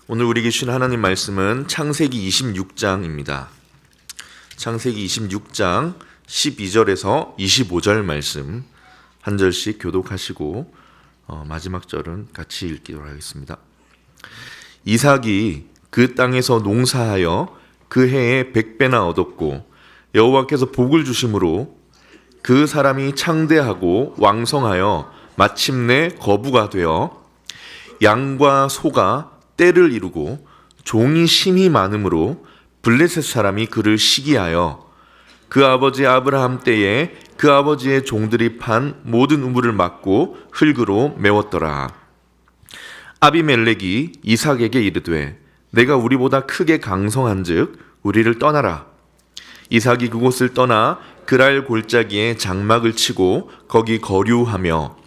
오늘 우리에게 주신 하나님 말씀은 창세기 26장입니다. 창세기 26장 12절에서 25절 말씀 한 절씩 교독하시고 마지막 절은 같이 읽기로 하겠습니다. 이삭이 그 땅에서 농사하여 그 해에 100배나 얻었고 여호와께서 복을 주심으로 그 사람이 창대하고 왕성하여 마침내 거부가 되어 양과 소가 때를 이루고 종이 심히 많음으로 블레셋 사람이 그를 시기하여 그 아버지 아브라함 때에 그 아버지의 종들이 판 모든 우물을 막고 흙으로 메웠더라. 아비멜렉이 이삭에게 이르되 내가 우리보다 크게 강성한즉 우리를 떠나라. 이삭이 그곳을 떠나 그랄 골짜기에 장막을 치고 거기 거류하며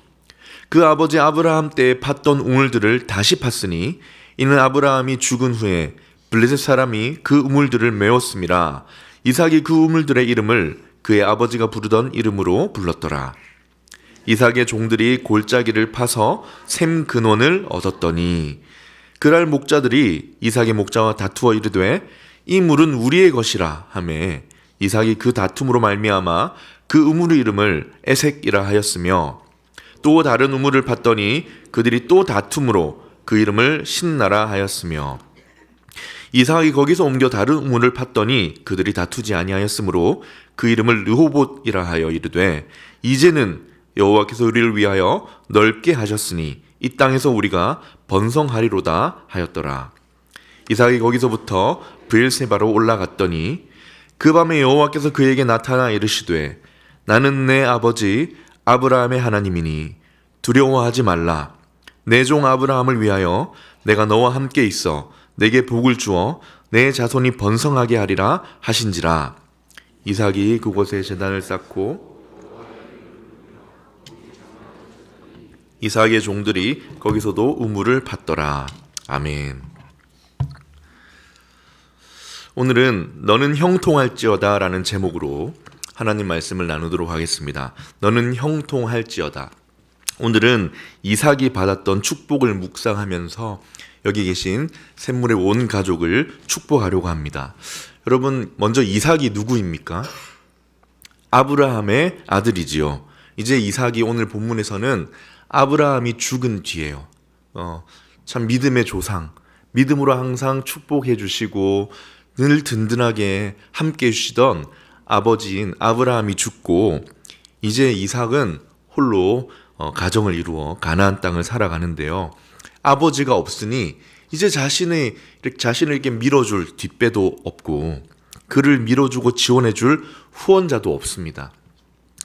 그 아버지 아브라함 때에 팠던 우물들을 다시 팠으니 이는 아브라함이 죽은 후에 블레셋 사람이 그 우물들을 메웠음이라. 이삭이 그 우물들의 이름을 그의 아버지가 부르던 이름으로 불렀더라. 이삭의 종들이 골짜기를 파서 샘 근원을 얻었더니 그랄 목자들이 이삭의 목자와 다투어 이르되 이 물은 우리의 것이라 하매 이삭이 그 다툼으로 말미암아 그 우물의 이름을 에색이라 하였으며 또 다른 우물을 팠더니 그들이 또 다툼으로 그 이름을 신나라 하였으며 이삭이 거기서 옮겨 다른 우물을 팠더니 그들이 다투지 아니하였으므로 그 이름을 르호봇이라 하여 이르되 이제는 여호와께서 우리를 위하여 넓게 하셨으니 이 땅에서 우리가 번성하리로다 하였더라. 이삭이 거기서부터 브엘세바로 올라갔더니 그 밤에 여호와께서 그에게 나타나 이르시되 나는 내 아버지 아브라함의 하나님이니 두려워하지 말라. 내 종 아브라함을 위하여 내가 너와 함께 있어 내게 복을 주어 내 자손이 번성하게 하리라 하신지라. 이삭이 그곳에 제단을 쌓고 이삭의 종들이 거기서도 우물을 팠더라. 아멘. 오늘은 너는 형통할지어다 라는 제목으로 하나님 말씀을 나누도록 하겠습니다. 너는 형통할지어다. 오늘은 이삭이 받았던 축복을 묵상하면서 여기 계신 샘물의 온 가족을 축복하려고 합니다. 여러분, 먼저 이삭이 누구입니까? 아브라함의 아들이지요. 이제 이삭이 오늘 본문에서는 아브라함이 죽은 뒤에요. 참 믿음의 조상, 믿음으로 항상 축복해 주시고 늘 든든하게 함께 해주시던 아버지인 아브라함이 죽고 이제 이삭은 홀로 가정을 이루어 가나안 땅을 살아가는데요. 아버지가 없으니 이제 자신을 이렇게 밀어줄 뒷배도 없고 그를 밀어주고 지원해줄 후원자도 없습니다.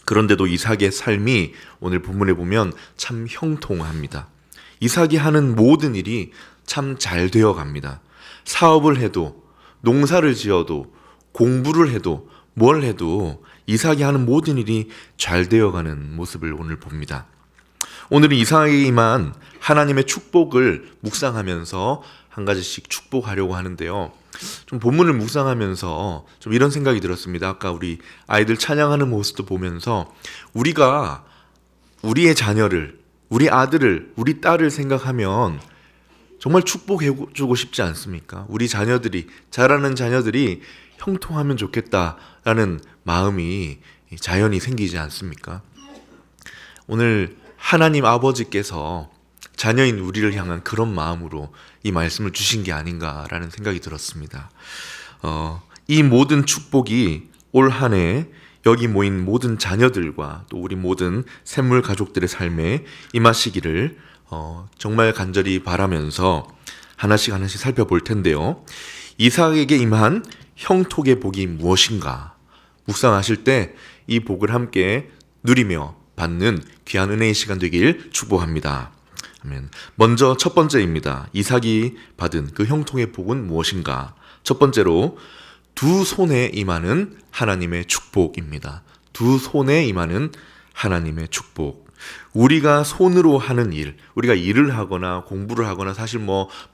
그런데도 이삭의 삶이 오늘 본문에 보면 참 형통합니다. 이삭이 하는 모든 일이 참 잘 되어 갑니다. 사업을 해도 농사를 지어도 공부를 해도 뭘 해도 이삭이 하는 모든 일이 잘 되어가는 모습을 오늘 봅니다. 오늘은 이삭에게 임한 하나님의 축복을 묵상하면서 한 가지씩 축복하려고 하는데요. 좀 본문을 묵상하면서 좀 이런 생각이 들었습니다. 아까 우리 아이들 찬양하는 모습도 보면서 우리가 우리의 자녀를, 우리 아들을, 우리 딸을 생각하면 정말 축복해주고 싶지 않습니까? 우리 자녀들이, 자라는 자녀들이 형통하면 좋겠다라는 마음이 자연히 생기지 않습니까? 오늘 하나님 아버지께서 자녀인 우리를 향한 그런 마음으로 이 말씀을 주신 게 아닌가라는 생각이 들었습니다. 이 모든 축복이 올 한 해 여기 모인 모든 자녀들과 또 우리 모든 샘물 가족들의 삶에 임하시기를 정말 간절히 바라면서 하나씩 살펴볼 텐데요. 이삭에게 임한 형통의 복이 무엇인가? 묵상하실 때 이 복을 함께 누리며 받는 귀한 은혜의 시간 되길 축복합니다. 아멘. 먼저 첫 번째입니다. 이삭이 받은 그 형통의 복은 무엇인가? 첫 번째로 두 손에 임하는 하나님의 축복입니다. 두 손에 임하는 하나님의 축복. 우리가 손으로 하는 일, 우리가 일을 하거나 공부를 하거나 사실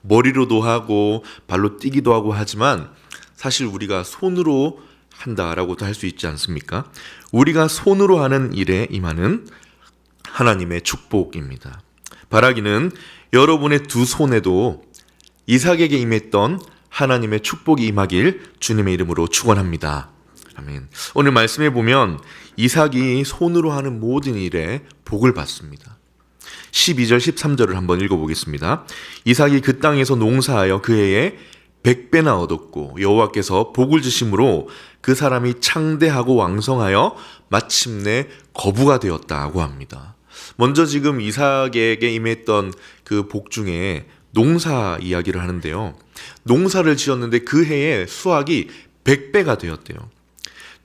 머리로도 하고 발로 뛰기도 하고 하지만 사실 우리가 손으로 한다라고도 할 수 있지 않습니까? 우리가 손으로 하는 일에 임하는 하나님의 축복입니다. 바라기는 여러분의 두 손에도 이삭에게 임했던 하나님의 축복이 임하길 주님의 이름으로 축원합니다. 아멘. 오늘 말씀에 보면 이삭이 손으로 하는 모든 일에 복을 받습니다. 12절 13절을 한번 읽어보겠습니다. 이삭이 그 땅에서 농사하여 그 해에 100배나 얻었고 여호와께서 복을 주심으로 그 사람이 창대하고 왕성하여 마침내 거부가 되었다고 합니다. 먼저 지금 이삭에게 임했던 그 복 중에 농사 이야기를 하는데요. 농사를 지었는데 그 해에 수확이 100배가 되었대요.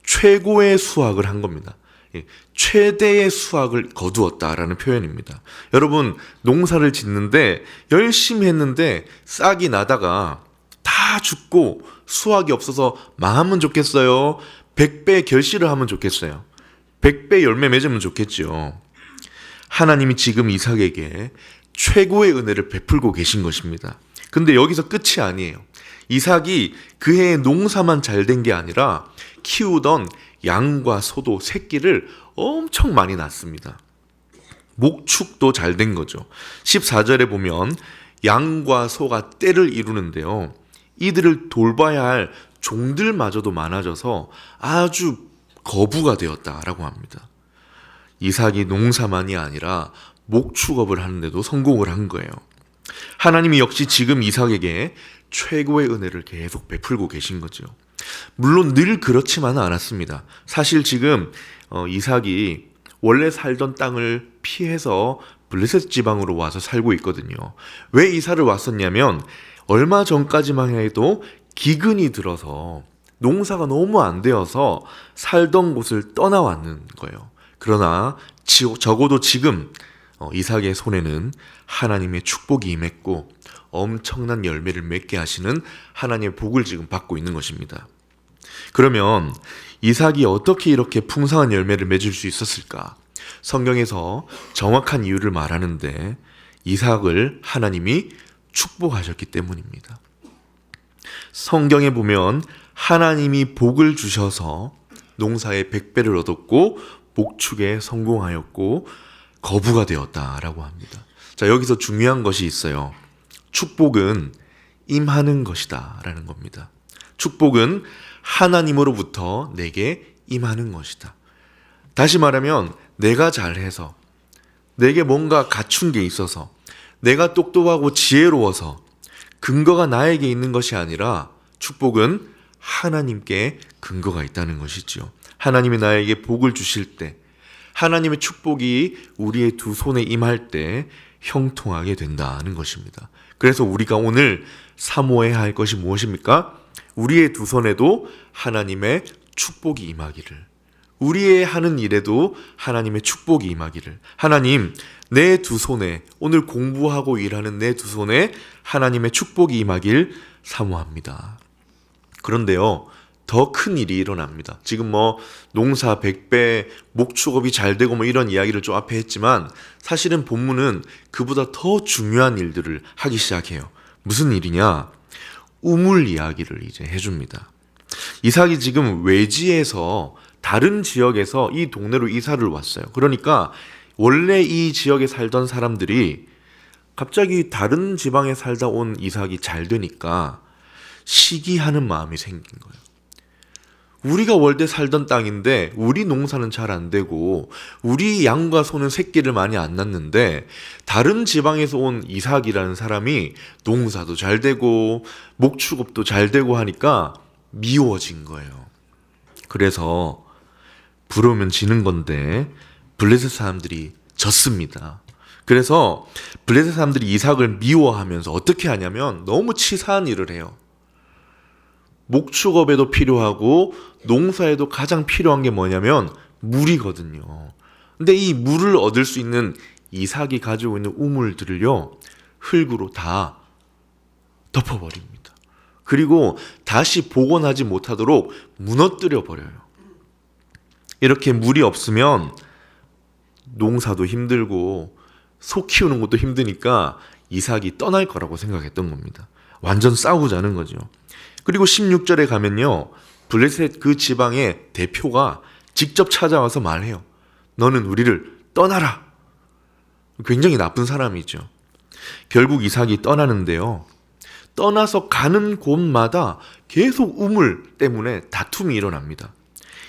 최고의 수확을 한 겁니다. 최대의 수확을 거두었다라는 표현입니다. 여러분, 농사를 짓는데 열심히 했는데 싹이 나다가 다 죽고 수확이 없어서 망하면 좋겠어요? 100배 결실을 하면 좋겠어요? 100배 열매 맺으면 좋겠죠. 하나님이 지금 이삭에게 최고의 은혜를 베풀고 계신 것입니다. 근데 여기서 끝이 아니에요. 이삭이 그 해에 농사만 잘 된 게 아니라 키우던 양과 소도 새끼를 엄청 많이 낳습니다. 목축도 잘 된 거죠. 14절에 보면 양과 소가 떼를 이루는데요. 이들을 돌봐야 할 종들마저도 많아져서 아주 거부가 되었다라고 합니다. 이삭이 농사만이 아니라 목축업을 하는데도 성공을 한 거예요. 하나님이 역시 지금 이삭에게 최고의 은혜를 계속 베풀고 계신 거죠. 물론 늘 그렇지만은 않았습니다. 사실 지금 이삭이 원래 살던 땅을 피해서 블레셋 지방으로 와서 살고 있거든요. 왜 이사를 왔었냐면 얼마 전까지만 해도 기근이 들어서 농사가 너무 안 되어서 살던 곳을 떠나왔는 거예요. 그러나 적어도 지금 이삭의 손에는 하나님의 축복이 임했고 엄청난 열매를 맺게 하시는 하나님의 복을 지금 받고 있는 것입니다. 그러면 이삭이 어떻게 이렇게 풍성한 열매를 맺을 수 있었을까? 성경에서 정확한 이유를 말하는데 이삭을 하나님이 축복하셨기 때문입니다. 성경에 보면 하나님이 복을 주셔서 농사에 100배를 얻었고 목축에 성공하였고 거부가 되었다라고 합니다. 자, 여기서 중요한 것이 있어요. 축복은 임하는 것이다 라는 겁니다. 축복은 하나님으로부터 내게 임하는 것이다. 다시 말하면 내가 잘해서 내게 뭔가 갖춘 게 있어서 내가 똑똑하고 지혜로워서 근거가 나에게 있는 것이 아니라 축복은 하나님께 근거가 있다는 것이지요. 하나님이 나에게 복을 주실 때 하나님의 축복이 우리의 두 손에 임할 때 형통하게 된다는 것입니다. 그래서 우리가 오늘 사모해야 할 것이 무엇입니까? 우리의 두 손에도 하나님의 축복이 임하기를, 우리의 하는 일에도 하나님의 축복이 임하기를, 하나님 내 두 손에, 오늘 공부하고 일하는 내 두 손에 하나님의 축복이 임하길 사모합니다. 그런데요, 더 큰 일이 일어납니다. 지금 농사 100배, 목축업이 잘 되고 이런 이야기를 좀 앞에 했지만 사실은 본문은 그보다 더 중요한 일들을 하기 시작해요. 무슨 일이냐? 우물 이야기를 이제 해줍니다. 이삭이 지금 외지에서 다른 지역에서 이 동네로 이사를 왔어요. 그러니까 원래 이 지역에 살던 사람들이 갑자기 다른 지방에 살다 온 이삭이 잘 되니까 시기하는 마음이 생긴 거예요. 우리가 원래 살던 땅인데 우리 농사는 잘 안 되고 우리 양과 소는 새끼를 많이 안 낳는데 다른 지방에서 온 이삭이라는 사람이 농사도 잘 되고 목축업도 잘 되고 하니까 미워진 거예요. 그래서 부르면 지는 건데 블레셋 사람들이 졌습니다. 그래서 블레셋 사람들이 이삭을 미워하면서 어떻게 하냐면 너무 치사한 일을 해요. 목축업에도 필요하고 농사에도 가장 필요한 게 뭐냐면 물이거든요. 근데 이 물을 얻을 수 있는 이삭이 가지고 있는 우물들을요, 흙으로 다 덮어버립니다. 그리고 다시 복원하지 못하도록 무너뜨려 버려요. 이렇게 물이 없으면 농사도 힘들고 소 키우는 것도 힘드니까 이삭이 떠날 거라고 생각했던 겁니다. 완전 싸우자는 거죠. 그리고 16절에 가면요, 블레셋 그 지방의 대표가 직접 찾아와서 말해요. 너는 우리를 떠나라. 굉장히 나쁜 사람이죠. 결국 이삭이 떠나는데요, 떠나서 가는 곳마다 계속 우물 때문에 다툼이 일어납니다.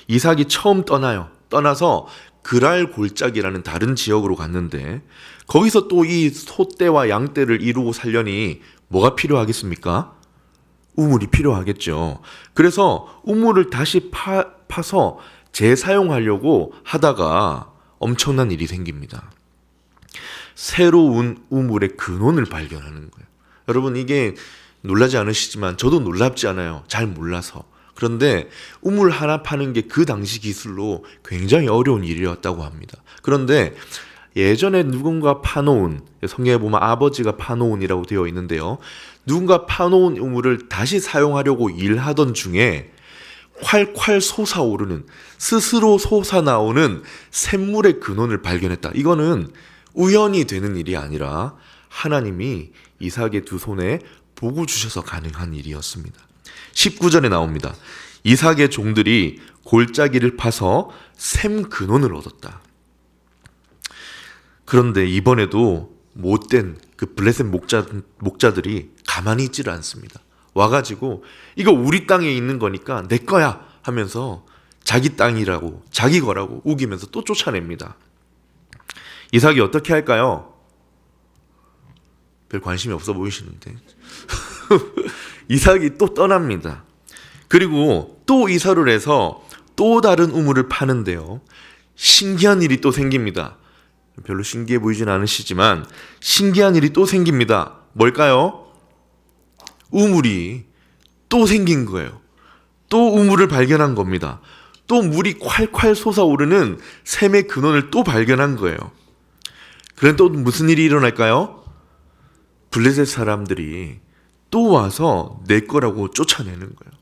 이삭이 처음 떠나서 그랄 골짜기라는 다른 지역으로 갔는데 거기서 또 이 소떼와 양떼를 이루고 살려니 뭐가 필요하겠습니까? 우물이 필요하겠죠. 그래서 우물을 다시 파서 재사용하려고 하다가 엄청난 일이 생깁니다. 새로운 우물의 근원을 발견하는 거예요. 여러분, 이게 놀라지 않으시지만 저도 놀랍지 않아요. 잘 몰라서. 그런데 우물 하나 파는 게 그 당시 기술로 굉장히 어려운 일이었다고 합니다. 그런데 예전에 누군가 파놓은, 성경에 보면 아버지가 파놓은이라고 되어 있는데요. 누군가 파놓은 우물을 다시 사용하려고 일하던 중에 콸콸 솟아오르는, 스스로 솟아나오는 샘물의 근원을 발견했다. 이거는 우연히 되는 일이 아니라 하나님이 이삭의 두 손에 복을 주셔서 가능한 일이었습니다. 19절에 나옵니다. 이삭의 종들이 골짜기를 파서 샘 근원을 얻었다. 그런데 이번에도 못된 그 블레셋 목자들이 가만히 있지를 않습니다. 와가지고 이거 우리 땅에 있는 거니까 내 거야 하면서 자기 땅이라고, 자기 거라고 우기면서 또 쫓아냅니다. 이삭이 어떻게 할까요? 별 관심이 없어 보이시는데 이삭이 또 떠납니다. 그리고 또 이사를 해서 또 다른 우물을 파는데요. 신기한 일이 또 생깁니다. 별로 신기해 보이진 않으시지만 신기한 일이 또 생깁니다. 뭘까요? 우물이 또 생긴 거예요. 또 우물을 발견한 겁니다. 또 물이 콸콸 솟아오르는 샘의 근원을 또 발견한 거예요. 그런데 또 무슨 일이 일어날까요? 블레셋 사람들이 또 와서 내 거라고 쫓아내는 거예요.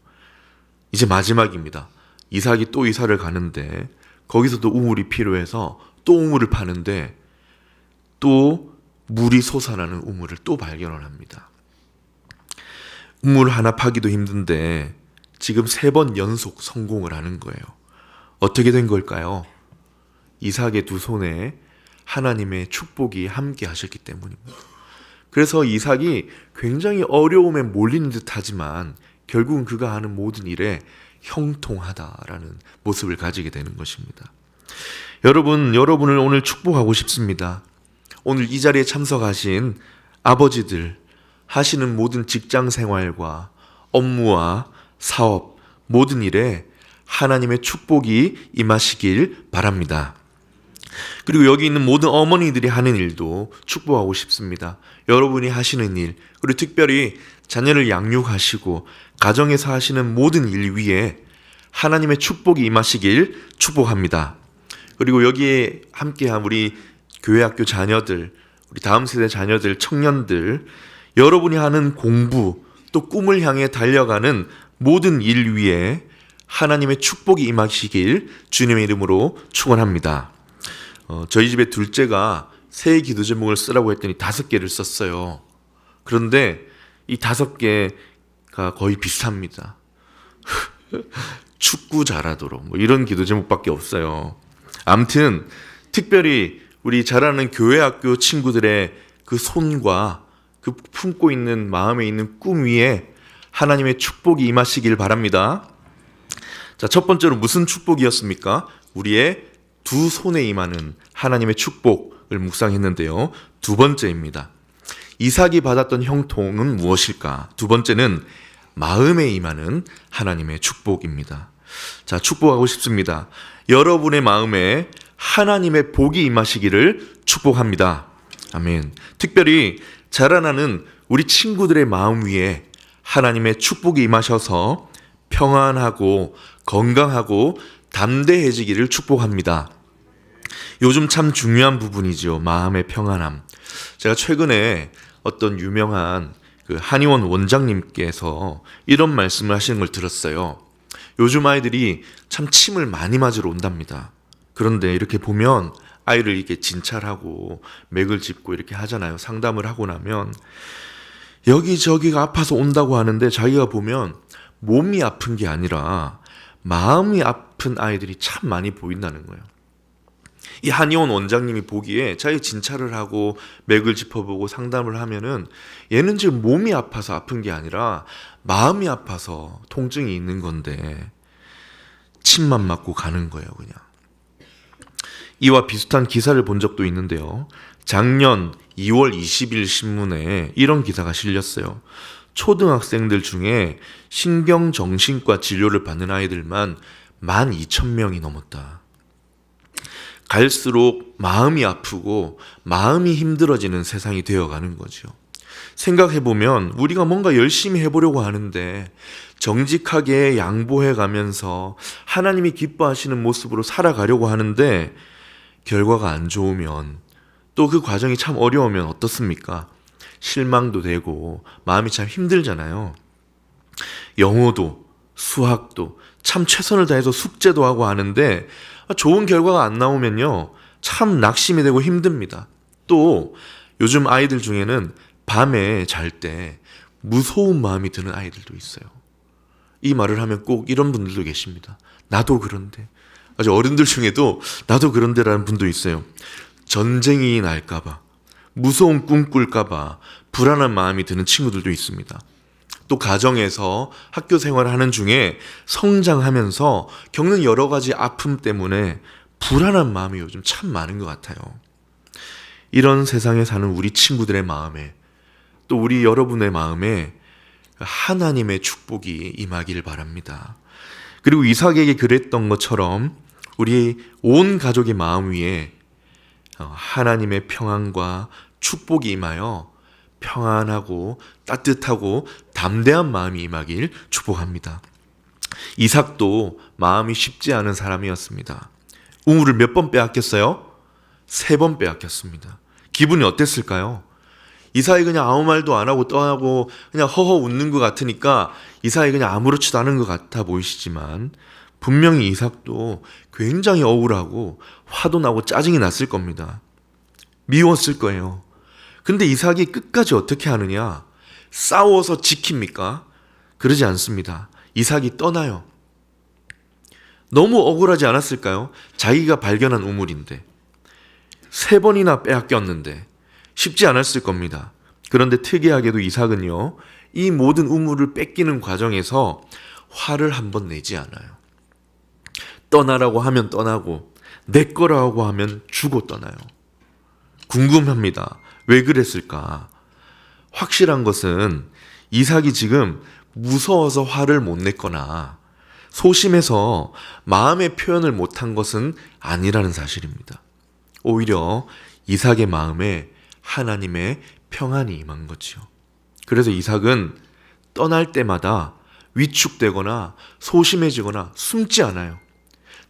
이제 마지막입니다. 이삭이 또 이사를 가는데 거기서도 우물이 필요해서 또 우물을 파는데 또 물이 솟아나는 우물을 또 발견을 합니다. 우물 하나 파기도 힘든데 지금 3번 연속 성공을 하는 거예요. 어떻게 된 걸까요? 이삭의 두 손에 하나님의 축복이 함께 하셨기 때문입니다. 그래서 이삭이 굉장히 어려움에 몰리는 듯하지만 결국은 그가 하는 모든 일에 형통하다라는 모습을 가지게 되는 것입니다. 여러분을 오늘 축복하고 싶습니다. 오늘 이 자리에 참석하신 아버지들, 하시는 모든 직장 생활과 업무와 사업, 모든 일에 하나님의 축복이 임하시길 바랍니다. 그리고 여기 있는 모든 어머니들이 하는 일도 축복하고 싶습니다. 여러분이 하시는 일, 그리고 특별히 자녀를 양육하시고 가정에서 하시는 모든 일 위에 하나님의 축복이 임하시길 축복합니다. 그리고 여기에 함께한 우리 교회학교 자녀들, 우리 다음 세대 자녀들, 청년들, 여러분이 하는 공부, 또 꿈을 향해 달려가는 모든 일 위에 하나님의 축복이 임하시길 주님의 이름으로 축원합니다. 저희 집에 둘째가 새 기도 제목을 쓰라고 했더니 5개를 썼어요. 그런데 이 5개가 거의 비슷합니다. 축구 잘하도록 뭐 이런 기도 제목밖에 없어요. 아무튼 특별히 우리 잘하는 교회학교 친구들의 그 손과 그 품고 있는 마음에 있는 꿈 위에 하나님의 축복이 임하시길 바랍니다. 자, 첫 번째로 무슨 축복이었습니까? 우리의 두 손에 임하는 하나님의 축복을 묵상했는데요. 두 번째입니다. 이삭이 받았던 형통은 무엇일까? 두 번째는 마음에 임하는 하나님의 축복입니다. 자, 축복하고 싶습니다. 여러분의 마음에 하나님의 복이 임하시기를 축복합니다. 아멘. 특별히 자라나는 우리 친구들의 마음 위에 하나님의 축복이 임하셔서 평안하고 건강하고 담대해지기를 축복합니다. 요즘 참 중요한 부분이죠. 마음의 평안함. 제가 최근에 어떤 유명한 그 한의원 원장님께서 이런 말씀을 하시는 걸 들었어요. 요즘 아이들이 참 침을 많이 맞으러 온답니다. 그런데 이렇게 보면 아이를 이렇게 진찰하고 맥을 짚고 이렇게 하잖아요. 상담을 하고 나면 여기저기가 아파서 온다고 하는데 자기가 보면 몸이 아픈 게 아니라 마음이 아픈 아이들이 참 많이 보인다는 거예요. 이 한의원 원장님이 보기에 자기 진찰을 하고 맥을 짚어보고 상담을 하면은 얘는 지금 몸이 아파서 아픈 게 아니라 마음이 아파서 통증이 있는 건데 침만 맞고 가는 거예요, 그냥. 이와 비슷한 기사를 본 적도 있는데요. 작년 2월 20일 신문에 이런 기사가 실렸어요. 초등학생들 중에 신경정신과 진료를 받는 아이들만 12,000명이 넘었다. 갈수록 마음이 아프고 마음이 힘들어지는 세상이 되어가는 거죠. 생각해보면 우리가 뭔가 열심히 해보려고 하는데 정직하게 양보해가면서 하나님이 기뻐하시는 모습으로 살아가려고 하는데 결과가 안 좋으면 또 그 과정이 참 어려우면 어떻습니까? 실망도 되고 마음이 참 힘들잖아요. 영어도 수학도 참 최선을 다해서 숙제도 하고 하는데 좋은 결과가 안 나오면요, 참 낙심이 되고 힘듭니다. 또 요즘 아이들 중에는 밤에 잘 때 무서운 마음이 드는 아이들도 있어요. 이 말을 하면 꼭 이런 분들도 계십니다. 나도 그런데. 아주 어른들 중에도 나도 그런데라는 분도 있어요. 전쟁이 날까봐, 무서운 꿈 꿀까봐 불안한 마음이 드는 친구들도 있습니다. 또 가정에서 학교 생활을 하는 중에 성장하면서 겪는 여러 가지 아픔 때문에 불안한 마음이 요즘 참 많은 것 같아요. 이런 세상에 사는 우리 친구들의 마음에, 또 우리 여러분의 마음에 하나님의 축복이 임하길 바랍니다. 그리고 이삭에게 그랬던 것처럼 우리 온 가족의 마음 위에 하나님의 평안과 축복이 임하여 평안하고 따뜻하고 담대한 마음이 임하길 축복합니다. 이삭도 마음이 쉽지 않은 사람이었습니다. 우물을 몇 번 빼앗겼어요? 3번 빼앗겼습니다. 기분이 어땠을까요? 이삭이 그냥 아무 말도 안 하고 떠나고 그냥 허허 웃는 것 같으니까 이삭이 그냥 아무렇지도 않은 것 같아 보이시지만 분명히 이삭도 굉장히 억울하고 화도 나고 짜증이 났을 겁니다. 미웠을 거예요. 근데 이삭이 끝까지 어떻게 하느냐? 싸워서 지킵니까? 그러지 않습니다. 이삭이 떠나요. 너무 억울하지 않았을까요? 자기가 발견한 우물인데 3번이나 빼앗겼는데 쉽지 않았을 겁니다. 그런데 특이하게도 이삭은요, 이 모든 우물을 뺏기는 과정에서 화를 한 번 내지 않아요. 떠나라고 하면 떠나고 내 거라고 하면 주고 떠나요. 궁금합니다. 왜 그랬을까? 확실한 것은 이삭이 지금 무서워서 화를 못 냈거나 소심해서 마음의 표현을 못한 것은 아니라는 사실입니다. 오히려 이삭의 마음에 하나님의 평안이 임한 거지요. 그래서 이삭은 떠날 때마다 위축되거나 소심해지거나 숨지 않아요.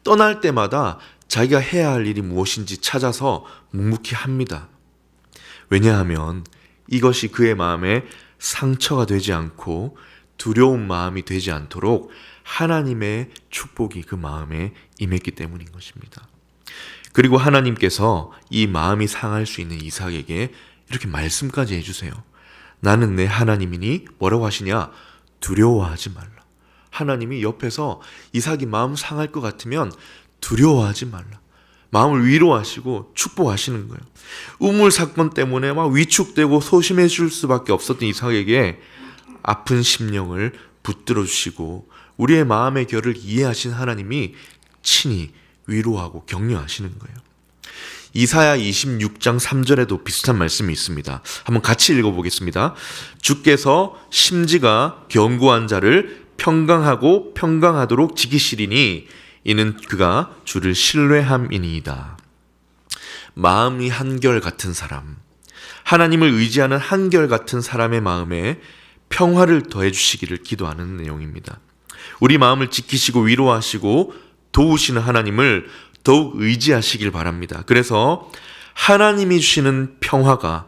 떠날 때마다 자기가 해야 할 일이 무엇인지 찾아서 묵묵히 합니다. 왜냐하면 이것이 그의 마음에 상처가 되지 않고 두려운 마음이 되지 않도록 하나님의 축복이 그 마음에 임했기 때문인 것입니다. 그리고 하나님께서 이 마음이 상할 수 있는 이삭에게 이렇게 말씀까지 해주세요. 나는 내 하나님이니 뭐라고 하시냐? 두려워하지 말라. 하나님이 옆에서 이삭이 마음 상할 것 같으면 두려워하지 말라. 마음을 위로하시고 축복하시는 거예요. 우물 사건 때문에 막 위축되고 소심해질 수밖에 없었던 이삭에게 아픈 심령을 붙들어 주시고 우리의 마음의 결을 이해하신 하나님이 친히 위로하고 격려하시는 거예요. 이사야 26장 3절에도 비슷한 말씀이 있습니다. 한번 같이 읽어보겠습니다. 주께서 심지가 견고한 자를 평강하고 평강하도록 지키시리니 이는 그가 주를 신뢰함이니이다. 마음이 한결같은 사람, 하나님을 의지하는 한결같은 사람의 마음에 평화를 더해 주시기를 기도하는 내용입니다. 우리 마음을 지키시고 위로하시고 도우시는 하나님을 더욱 의지하시길 바랍니다. 그래서 하나님이 주시는 평화가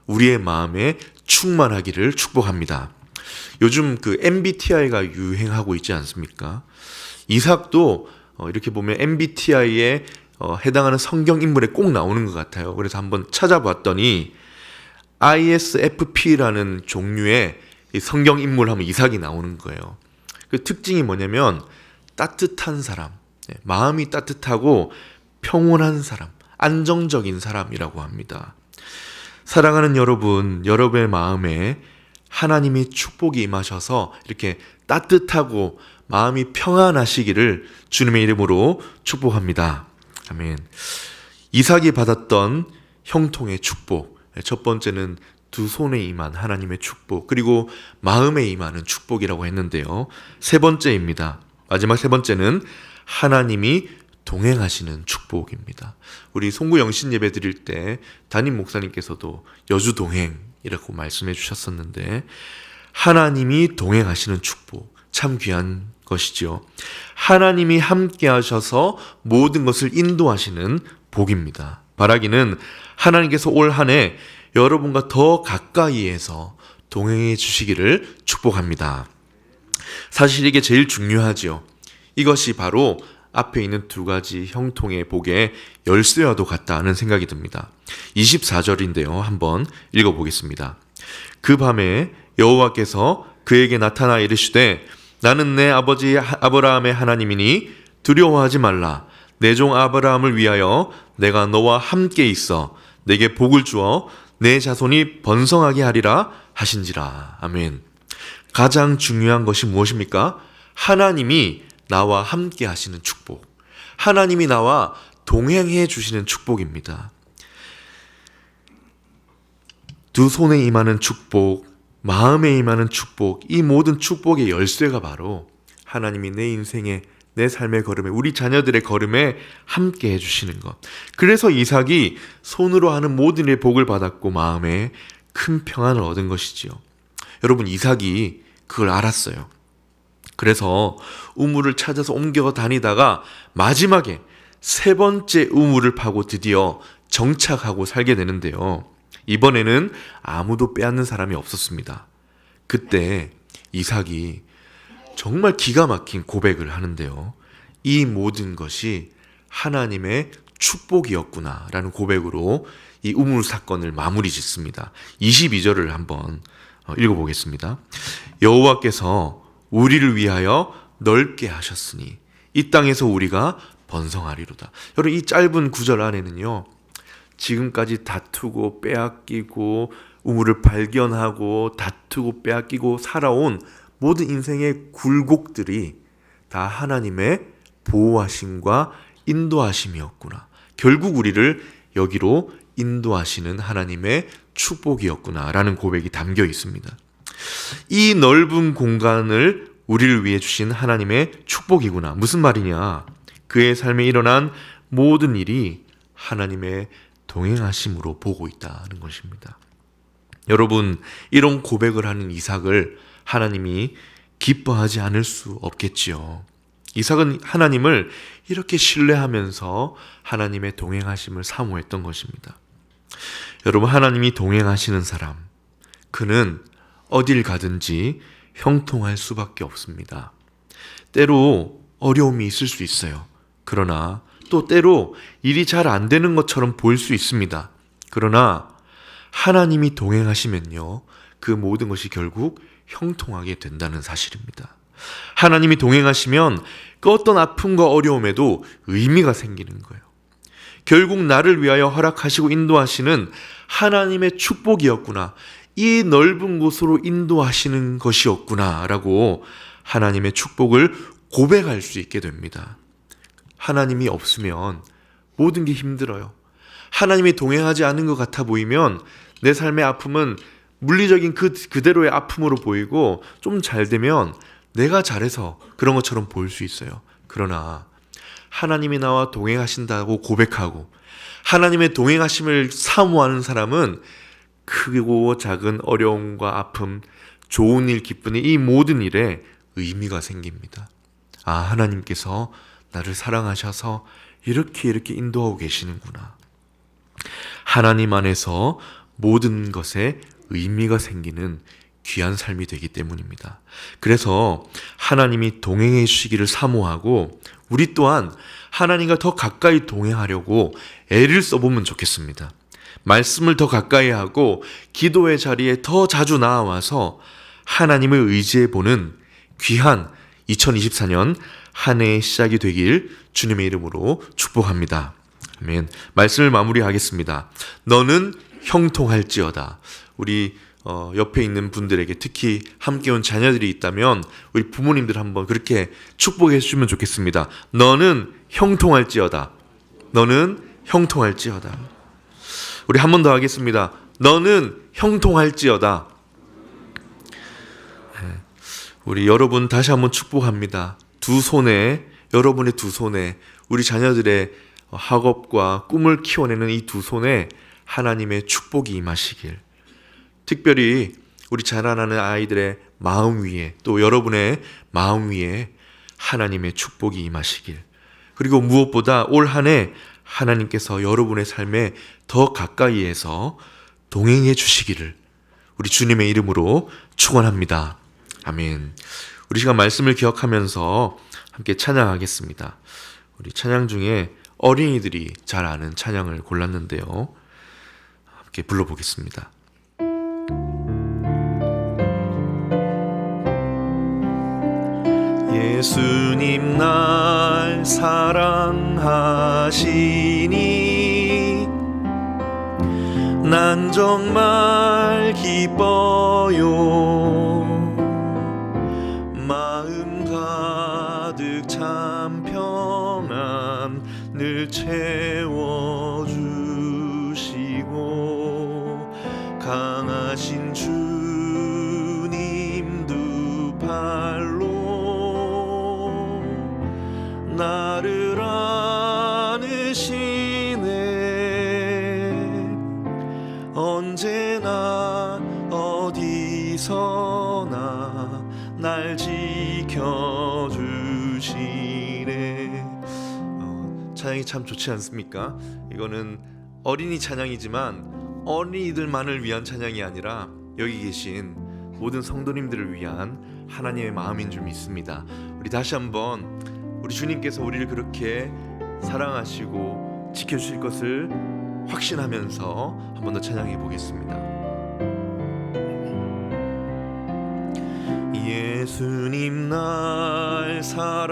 우리의 마음에 충만하기를 축복합니다. 요즘 그 MBTI가 유행하고 있지 않습니까? 이삭도 이렇게 보면 MBTI에 해당하는 성경 인물에 꼭 나오는 것 같아요. 그래서 한번 찾아봤더니 ISFP라는 종류의 성경 인물 하면 이삭이 나오는 거예요. 그 특징이 뭐냐면 따뜻한 사람, 마음이 따뜻하고 평온한 사람, 안정적인 사람이라고 합니다. 사랑하는 여러분, 여러분의 마음에 하나님의 축복이 임하셔서 이렇게 따뜻하고 마음이 평안하시기를 주님의 이름으로 축복합니다. 아멘. 이삭이 받았던 형통의 축복, 첫 번째는 두 손에 임한 하나님의 축복, 그리고 마음에 임하는 축복이라고 했는데요. 세 번째입니다. 마지막 세 번째는 하나님이 동행하시는 축복입니다. 우리 송구 영신 예배 드릴 때 담임 목사님께서도 여주 동행이라고 말씀해 주셨었는데, 하나님이 동행하시는 축복, 참 귀한 것이죠. 하나님이 함께 하셔서 모든 것을 인도하시는 복입니다. 바라기는 하나님께서 올 한 해 여러분과 더 가까이에서 동행해 주시기를 축복합니다. 사실 이게 제일 중요하죠. 이것이 바로 앞에 있는 두 가지 형통의 복의 열쇠와도 같다는 생각이 듭니다. 24절인데요. 한번 읽어보겠습니다. 그 밤에 여호와께서 그에게 나타나 이르시되 나는 내 아버지 아브라함의 하나님이니 두려워하지 말라. 내 종 아브라함을 위하여 내가 너와 함께 있어 내게 복을 주어 내 자손이 번성하게 하리라 하신지라. 아멘. 가장 중요한 것이 무엇입니까? 하나님이 나와 함께 하시는 축복, 하나님이 나와 동행해 주시는 축복입니다. 두 손에 임하는 축복, 마음에 임하는 축복, 이 모든 축복의 열쇠가 바로 하나님이 내 인생에, 내 삶의 걸음에, 우리 자녀들의 걸음에 함께 해주시는 것. 그래서 이삭이 손으로 하는 모든 일의 복을 받았고 마음에 큰 평안을 얻은 것이지요. 여러분, 이삭이 그걸 알았어요. 그래서 우물을 찾아서 옮겨 다니다가 마지막에 세 번째 우물을 파고 드디어 정착하고 살게 되는데요. 이번에는 아무도 빼앗는 사람이 없었습니다. 그때 이삭이 정말 기가 막힌 고백을 하는데요. 이 모든 것이 하나님의 축복이었구나라는 고백으로 이 우물 사건을 마무리 짓습니다. 22절을 한번 읽어보겠습니다. 여호와께서 우리를 위하여 넓게 하셨으니 이 땅에서 우리가 번성하리로다. 여러분, 이 짧은 구절 안에는요, 지금까지 다투고 빼앗기고 우물을 발견하고 다투고 빼앗기고 살아온 모든 인생의 굴곡들이 다 하나님의 보호하심과 인도하심이었구나. 결국 우리를 여기로 인도하시는 하나님의 축복이었구나라는 고백이 담겨 있습니다. 이 넓은 공간을 우리를 위해 주신 하나님의 축복이구나. 무슨 말이냐? 그의 삶에 일어난 모든 일이 하나님의 동행하심으로 보고 있다는 것입니다. 여러분, 이런 고백을 하는 이삭을 하나님이 기뻐하지 않을 수 없겠지요. 이삭은 하나님을 이렇게 신뢰하면서 하나님의 동행하심을 사모했던 것입니다. 여러분, 하나님이 동행하시는 사람, 그는 어딜 가든지 형통할 수밖에 없습니다. 때로 어려움이 있을 수 있어요. 그러나 또 때로 일이 잘 안 되는 것처럼 보일 수 있습니다. 그러나 하나님이 동행하시면요, 그 모든 것이 결국 형통하게 된다는 사실입니다. 하나님이 동행하시면 그 어떤 아픔과 어려움에도 의미가 생기는 거예요. 결국 나를 위하여 허락하시고 인도하시는 하나님의 축복이었구나, 이 넓은 곳으로 인도하시는 것이었구나 라고 하나님의 축복을 고백할 수 있게 됩니다. 하나님이 없으면 모든 게 힘들어요. 하나님이 동행하지 않은 것 같아 보이면 내 삶의 아픔은 물리적인 그대로의 아픔으로 보이고, 좀 잘 되면 내가 잘해서 그런 것처럼 보일 수 있어요. 그러나 하나님이 나와 동행하신다고 고백하고 하나님의 동행하심을 사모하는 사람은 크고 작은 어려움과 아픔, 좋은 일, 기쁜 일, 이 모든 일에 의미가 생깁니다. 아, 하나님께서 나를 사랑하셔서 이렇게 인도하고 계시는구나. 하나님 안에서 모든 것에 의미가 생기는 귀한 삶이 되기 때문입니다. 그래서 하나님이 동행해 주시기를 사모하고 우리 또한 하나님과 더 가까이 동행하려고 애를 써보면 좋겠습니다. 말씀을 더 가까이 하고 기도의 자리에 더 자주 나와서 하나님을 의지해보는 귀한 2024년 한 해의 시작이 되길 주님의 이름으로 축복합니다. 아멘. 말씀을 마무리하겠습니다. 너는 형통할지어다. 우리 옆에 있는 분들에게, 특히 함께 온 자녀들이 있다면 우리 부모님들 한번 그렇게 축복해 주시면 좋겠습니다. 너는 형통할지어다. 너는 형통할지어다. 우리 한 번 더 하겠습니다. 너는 형통할지어다. 우리 여러분 다시 한번 축복합니다. 여러분의 두 손에 우리 자녀들의 학업과 꿈을 키워내는 이 두 손에 하나님의 축복이 임하시길, 특별히 우리 자라나는 아이들의 마음 위에, 또 여러분의 마음 위에 하나님의 축복이 임하시길, 그리고 무엇보다 올 한 해 하나님께서 여러분의 삶에 더 가까이에서 동행해 주시기를 우리 주님의 이름으로 축원합니다. 아멘. 우리 시간 말씀을 기억하면서 함께 찬양하겠습니다. 우리 찬양 중에 어린이들이 잘 아는 찬양을 골랐는데요. 함께 불러보겠습니다. 예수님 날 사랑하시니 난 정말 기뻐요. 마음 가득 참 평안 늘 채워주시고 강하신 주님 두 팔로 나를 안으시네. 언제나 어디서나 날 지켜주시네. 찬양이 참 좋지 않습니까? 이거는 어린이 찬양이지만 어린이들만을 위한 찬양이 아니라 여기 계신 모든 성도님들을 위한 하나님의 마음인 줄 믿습니다. 우리 다시 한번 우리 주님께서 우리를 그렇게 사랑하시고 지켜주실 것을 확신하면서 한 번 더 찬양해 보겠습니다. 예수님 날 사랑하시니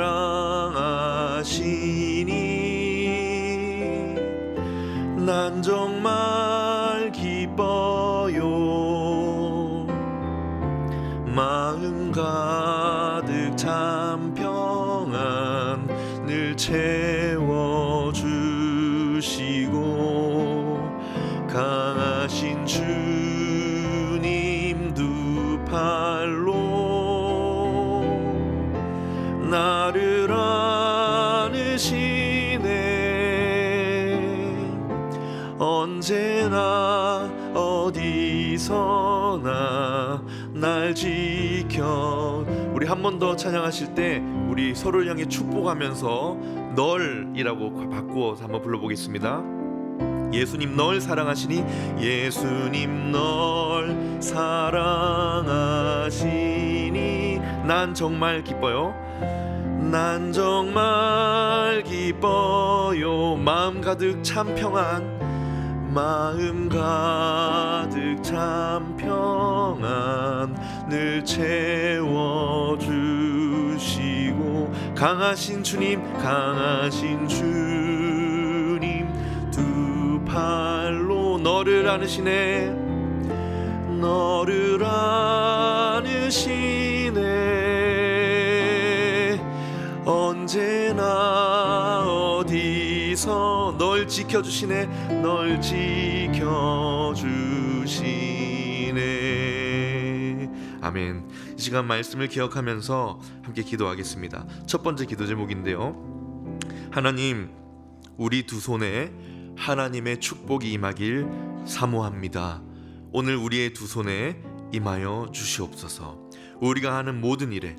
난 정말 기뻐요. 마음 가득 참 평안 늘 채워주시고 강하신 주님 두 팔로 나를 안으시네. 언제나 어디서나 날 지켜. 우리 한 번 더 찬양하실 때 우리 서로를 향해 축복하면서 널이라고 바꾸어서 한번 불러보겠습니다. 예수님 널 사랑하시니 예수님 널 사랑하시니 난 정말 기뻐요. 난 정말 기뻐요. 마음 가득 참 평안 마음 가득 참 평안 늘 채워주시고 강하신 주님 두 팔로 너를 안으시네. 너를 안으시네. 언제나 어디서 널 지켜주시네. 널 지켜주시네. 아멘. 이 시간 말씀을 기억하면서 함께 기도하겠습니다. 첫 번째 기도 제목인데요, 하나님, 우리 두 손에 하나님의 축복이 임하길 사모합니다. 오늘 우리의 두 손에 임하여 주시옵소서. 우리가 하는 모든 일에,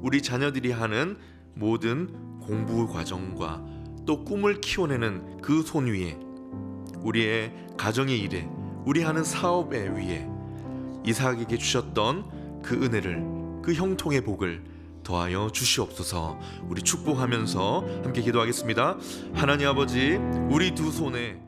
우리 자녀들이 하는 모든 공부 과정과 또 꿈을 키워내는 그 손 위에, 우리의 가정의 일에, 우리 하는 사업의 위에 이삭에게 주셨던 그 은혜를, 그 형통의 복을 더하여 주시옵소서. 우리 축복하면서 함께 기도하겠습니다. 하나님 아버지, 우리 두 손에